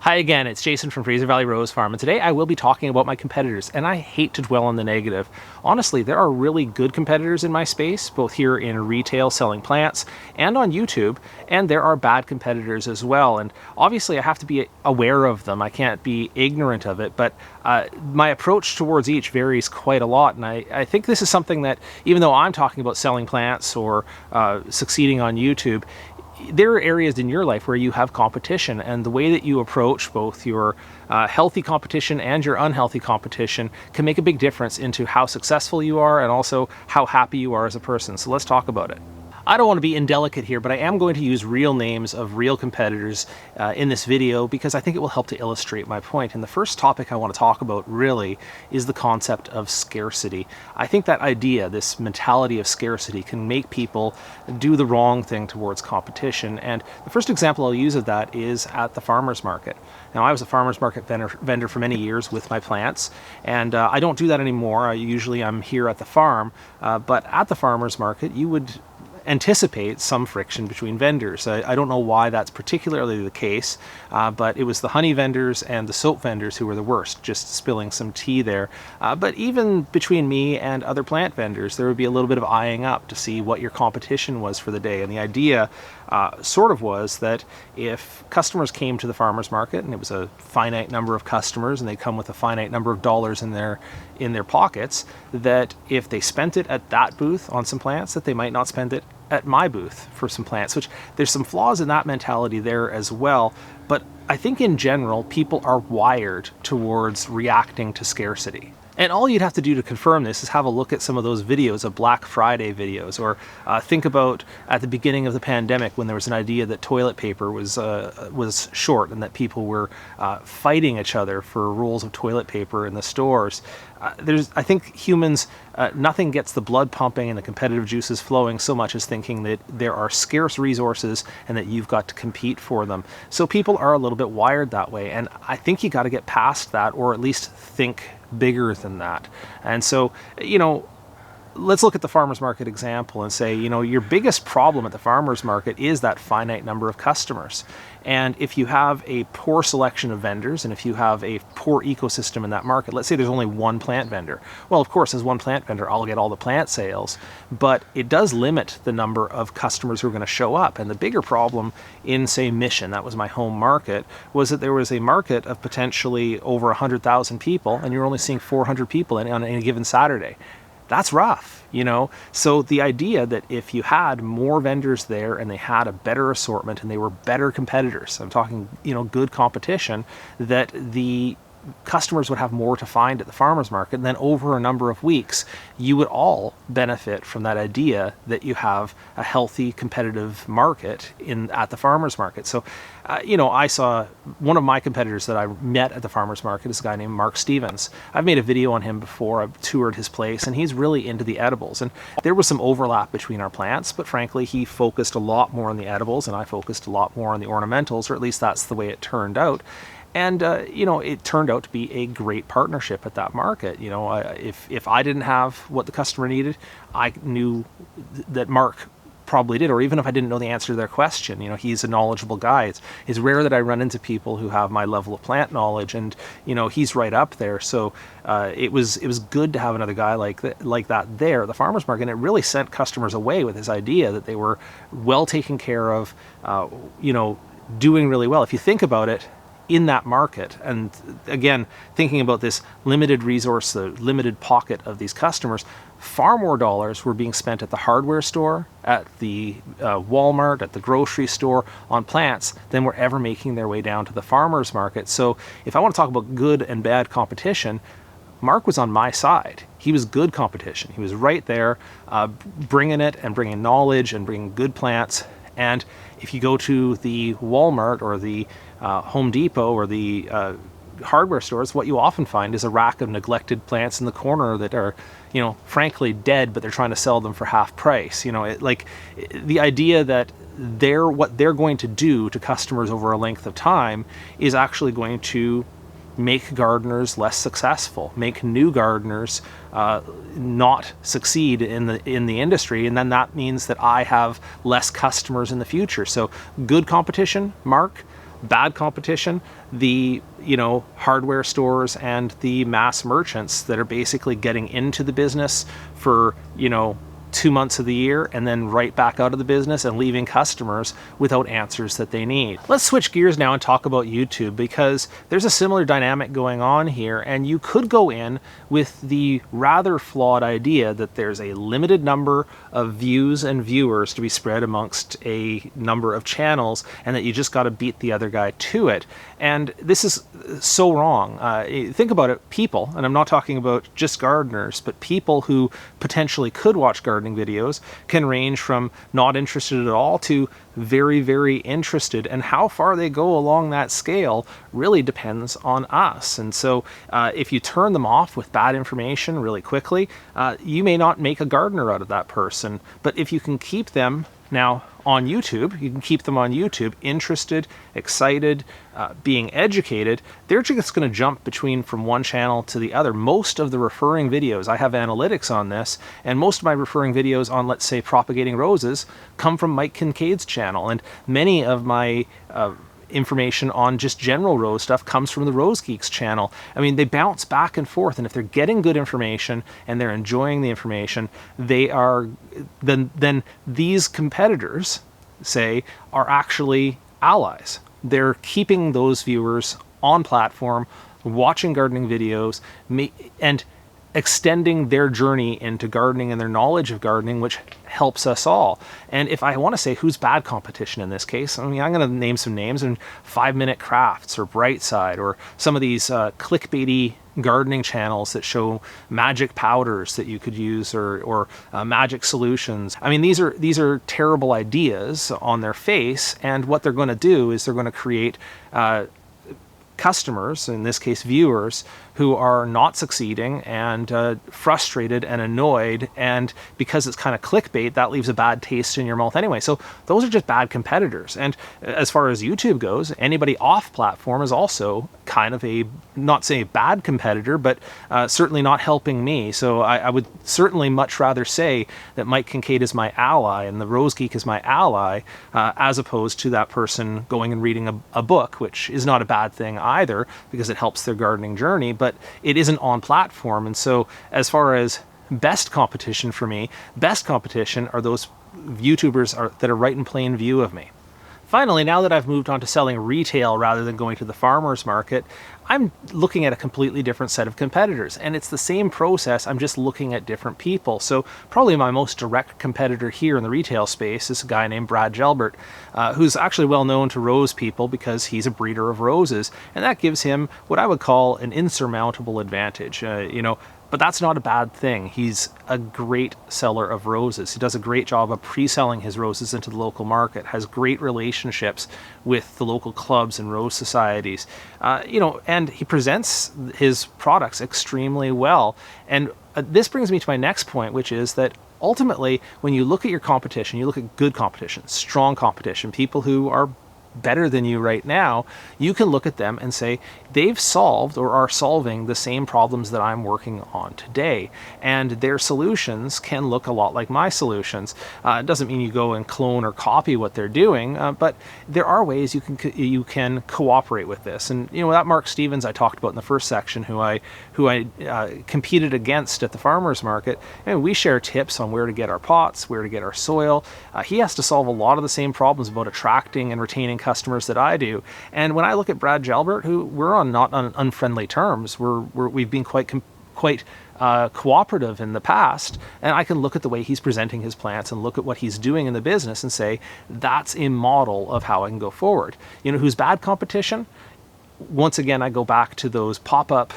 Hi again, it's Jason from Fraser Valley Rose Farm, and today I will be talking about my competitors, and I hate to dwell on the negative. Honestly, there are really good competitors in my space, both here in retail selling plants and on YouTube, and there are bad competitors as well, and obviously I have to be aware of them. I can't be ignorant of it, but my approach towards each varies quite a lot, and I think this is something that, even though I'm talking about selling plants or succeeding on YouTube, there are areas in your life where you have competition, and the way that you approach both your healthy competition and your unhealthy competition can make a big difference into how successful you are and also how happy you are as a person. So let's talk about it. I don't want to be indelicate here, but I am going to use real names of real competitors in this video because I think it will help to illustrate my point. And the first topic I want to talk about really is the concept of scarcity. I think that idea, this mentality of scarcity, can make people do the wrong thing towards competition. And the first example I'll use of that is at the farmer's market. Now, I was a farmer's market vendor for many years with my plants, and I don't do that anymore. Usually I'm here at the farm, but at the farmer's market, you would anticipate some friction between vendors. I don't know why that's particularly the case, but it was the honey vendors and the soap vendors who were the worst, just spilling some tea there. But even between me and other plant vendors, there would be a little bit of eyeing up to see what your competition was for the day. And the idea sort of was that if customers came to the farmer's market and it was a finite number of customers and they come with a finite number of dollars in their pockets, that if they spent it at that booth on some plants, that they might not spend it at my booth for some plants, which there's some flaws in that mentality there as well. But I think in general, people are wired towards reacting to scarcity. And all you'd have to do to confirm this is have a look at some of those videos of Black Friday videos, or think about at the beginning of the pandemic when there was an idea that toilet paper was short and that people were fighting each other for rolls of toilet paper in the stores. I think humans, nothing gets the blood pumping and the competitive juices flowing so much as thinking that there are scarce resources and that you've got to compete for them. So people are a little bit wired that way, and I think you got to get past that, or at least think bigger than that. And so, let's look at the farmer's market example and say, your biggest problem at the farmer's market is that finite number of customers. And if you have a poor selection of vendors, and if you have a poor ecosystem in that market, let's say there's only one plant vendor. Well, of course, as one plant vendor, I'll get all the plant sales, but it does limit the number of customers who are going to show up. And the bigger problem in, say, Mission, that was my home market, was that there was a market of potentially over 100,000 people, and you're only seeing 400 people on any given Saturday. That's rough, So the idea that if you had more vendors there and they had a better assortment and they were better competitors, I'm talking, good competition, that the customers would have more to find at the farmer's market, and then over a number of weeks, you would all benefit from that idea that you have a healthy, competitive market at the farmer's market. So, I saw one of my competitors that I met at the farmer's market is a guy named Mark Stevens. I've made a video on him before. I've toured his place, and he's really into the edibles. And there was some overlap between our plants, but frankly, he focused a lot more on the edibles, and I focused a lot more on the ornamentals, or at least that's the way it turned out. And, it turned out to be a great partnership at that market. If I didn't have what the customer needed, I knew that Mark probably did, or even if I didn't know the answer to their question, he's a knowledgeable guy. It's rare that I run into people who have my level of plant knowledge, and, he's right up there. So it was good to have another guy like that there at the farmer's market. And it really sent customers away with this idea that they were well taken care of, doing really well. If you think about it, in that market, and again, thinking about this limited resource, the limited pocket of these customers, far more dollars were being spent at the hardware store, at the Walmart, at the grocery store on plants than were ever making their way down to the farmer's market. So if I want to talk about good and bad competition, Mark was on my side. He was good competition. He was right there, bringing it and bringing knowledge and bringing good plants. And if you go to the Walmart or the Home Depot or the hardware stores, what you often find is a rack of neglected plants in the corner that are, frankly dead, but they're trying to sell them for half price. The idea that what they're going to do to customers over a length of time is actually going to make gardeners less successful, make new gardeners not succeed in the industry, and then that means that I have less customers in the future. So good competition, Mark. Bad competition, the hardware stores and the mass merchants that are basically getting into the business for 2 months of the year and then right back out of the business and leaving customers without answers that they need. Let's switch gears now and talk about YouTube, because there's a similar dynamic going on here, and you could go in with the rather flawed idea that there's a limited number of views and viewers to be spread amongst a number of channels, and that you just got to beat the other guy to it. And this is so wrong. Think about it, people, and I'm not talking about just gardeners, but people who potentially could watch gardening videos can range from not interested at all to very, very interested, and how far they go along that scale really depends on us. And so if you turn them off with bad information really quickly, you may not make a gardener out of that person. But if you can keep them now on YouTube, you can keep them on YouTube interested, excited, being educated, they're just going to jump from one channel to the other. Most of the referring videos, I have analytics on this, and most of my referring videos on, let's say, propagating roses come from Mike Kincaid's channel, and many of my information on just general rose stuff comes from the Rose Geeks channel. I mean, they bounce back and forth, and if they're getting good information and they're enjoying the information, then these competitors, say, are actually allies. They're keeping those viewers on platform, watching gardening videos, and extending their journey into gardening and their knowledge of gardening, which helps us all. And if I want to say who's bad competition in this case, I mean, I'm going to name some names, and 5 Minute Crafts or Brightside or some of these clickbaity gardening channels that show magic powders that you could use, or magic solutions. I mean, these are terrible ideas on their face, and what they're going to do is they're going to create customers, in this case viewers, who are not succeeding and frustrated and annoyed, and because it's kind of clickbait, that leaves a bad taste in your mouth anyway. So those are just bad competitors. And as far as YouTube goes, anybody off platform is also kind of a, not say a bad competitor, but certainly not helping me. So I would certainly much rather say that Mike Kincaid is my ally and the Rose Geek is my ally, as opposed to that person going and reading a book, which is not a bad thing either, because it helps their gardening journey, but it isn't on platform. And so as far as best competition for me, best competition are those YouTubers that are right in plain view of me. Finally, now that I've moved on to selling retail rather than going to the farmer's market, I'm looking at a completely different set of competitors, and it's the same process, I'm just looking at different people. So probably my most direct competitor here in the retail space is a guy named Brad Gelbert, who's actually well known to rose people because he's a breeder of roses, and that gives him what I would call an insurmountable advantage. But that's not a bad thing. He's a great seller of roses. He does a great job of pre-selling his roses into the local market, has great relationships with the local clubs and rose societies, and he presents his products extremely well. And this brings me to my next point, which is that ultimately, when you look at your competition, you look at good competition, strong competition, people who are better than you right now, you can look at them and say they've solved or are solving the same problems that I'm working on today, and their solutions can look a lot like my solutions. It doesn't mean you go and clone or copy what they're doing, but there are ways you can cooperate with this. And that Mark Stevens I talked about in the first section, who I competed against at the farmers market, and we share tips on where to get our pots, where to get our soil. He has to solve a lot of the same problems about attracting and retaining customers that I do. And when I look at Brad Gelbert, who we're on not on unfriendly terms, we've been quite cooperative in the past, and I can look at the way he's presenting his plants and look at what he's doing in the business and say that's a model of how I can go forward. Who's bad competition? Once again, I go back to those pop-up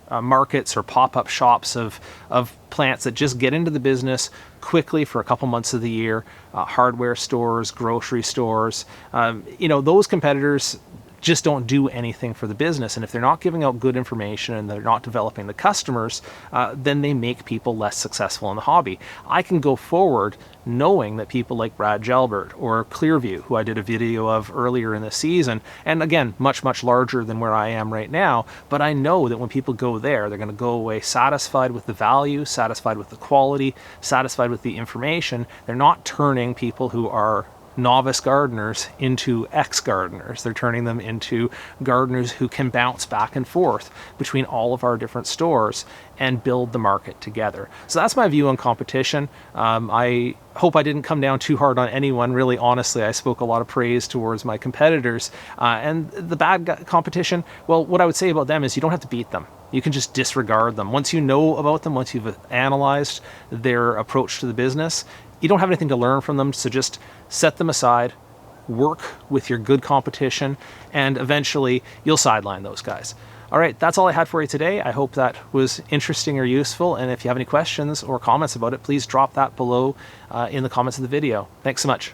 markets or pop-up shops of plants that just get into the business quickly for a couple months of the year, hardware stores, grocery stores. Those competitors just don't do anything for the business. And if they're not giving out good information and they're not developing the customers, then they make people less successful in the hobby. I can go forward knowing that people like Brad Gelbert or Clearview, who I did a video of earlier in the season, and again, much, much larger than where I am right now, but I know that when people go there, they're going to go away satisfied with the value, satisfied with the quality, satisfied with the information. They're not turning people who are novice gardeners into ex-gardeners. They're turning them into gardeners who can bounce back and forth between all of our different stores and build the market together. So that's my view on competition. I hope I didn't come down too hard on anyone. Really, honestly, I spoke a lot of praise towards my competitors. And the bad competition, well, what I would say about them is you don't have to beat them. You can just disregard them. Once you know about them, once you've analyzed their approach to the business, you don't have anything to learn from them, so just set them aside, work with your good competition, and eventually you'll sideline those guys. All right, that's all I had for you today. I hope that was interesting or useful, and if you have any questions or comments about it, please drop that below in the comments of the video. Thanks so much.